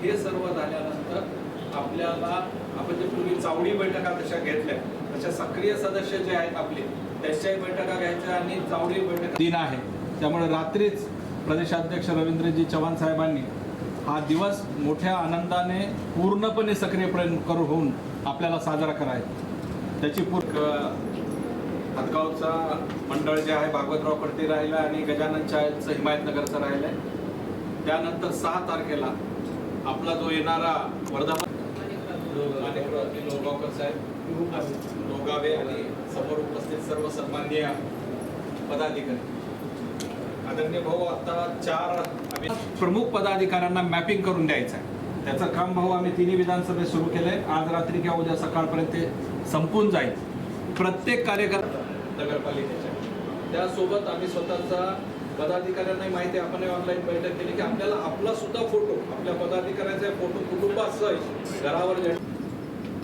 हे सर्व झाल्यानंतर आपल्याला आपण जे पूर्वी चावडी बैठका तशा घेतल्या तशा सक्रिय सदस्य जे आहेत आपले त्याच्याही बैठका घ्यायच्या आणि चावडी बैठक दिन आहे. त्यामुळे रात्रीच प्रदेशाध्यक्ष रवींद्रजी चव्हाण साहेबांनी हा दिवस मोठ्या आनंदाने पूर्णपणे सक्रियपणे होऊन आपल्याला साजरा करायचा. त्याची हदगावचा मंडळ जे आहे भागवतराव पडते राहिला आणि गजानन चाळचं हिमायतनगरचं राहिलं आहे. त्यानंतर 6 तारखेला आपला जो येणारा वर्धापन लोगावकर साहेब लोगावे आणि समोर उपस्थित सर्व सन्माननीय पदाधिकारी आदरणीय भाऊ, आता 4 प्रमुख पदाधिकाऱ्यांना मॅपिंग करून द्यायचं आहे. त्याचं काम भाऊ आम्ही तिन्ही विधानसभेत सुरू केलंय. आज रात्री किंवा उद्या सकाळपर्यंत संपून जाईल. प्रत्येक कार्यकर्ता नगरपालिकेच्या त्यासोबत आम्ही स्वतःचा पदाधिकाऱ्यांना माहिती आहे, आपण ऑनलाईन बैठक केली की आपल्याला आपला सुद्धा फोटो आपल्या पदाधिकाऱ्यांचा फोटो कुटुंबासह घरावर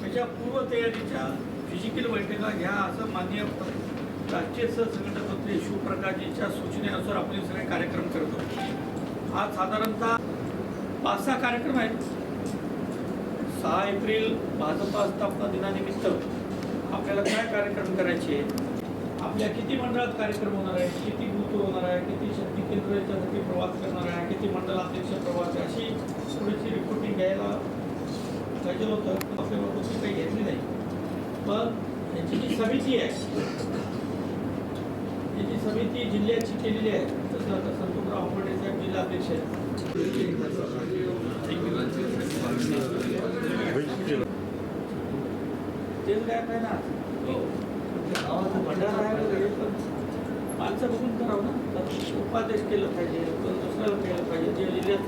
त्याच्या पूर्वतयारीच्या फिजिकल बैठका घ्या असं माननीय राष्ट्रीय सहसंघटक मंत्री शिवप्रकाशजींच्या सूचनेनुसार आपण सगळे कार्यक्रम करतो. आज साधारणतः 5-6 कार्यक्रम आहेत. 6 एप्रिल भाजपा स्थापना दिनानिमित्त आपल्याला काय कार्यक्रम करायचे, आपल्या किती मंडळात कार्यक्रम होणार आहे, किती बूथ होणार आहे, किती शक्ती केंद्र याच्यासाठी प्रवास करणार आहे, किती मंडलाध्यक्ष प्रवास आहे, अशी थोडीशी रिपोर्टिंग घ्यायला पाहिजे होतं. आपल्याला गोष्टी काही घेतली नाही. पण याची जी समिती आहे ही समिती जिल्ह्याची केलेली आहे. तसं आता संतोषराव आंबोडे साहेब जिल्हा अध्यक्ष आहेत. तेच काय नाही ना माणसं बघून करावं ना. तर उपादेश केलं पाहिजे, पण दुसऱ्याला केलं पाहिजे जे जिल्ह्यात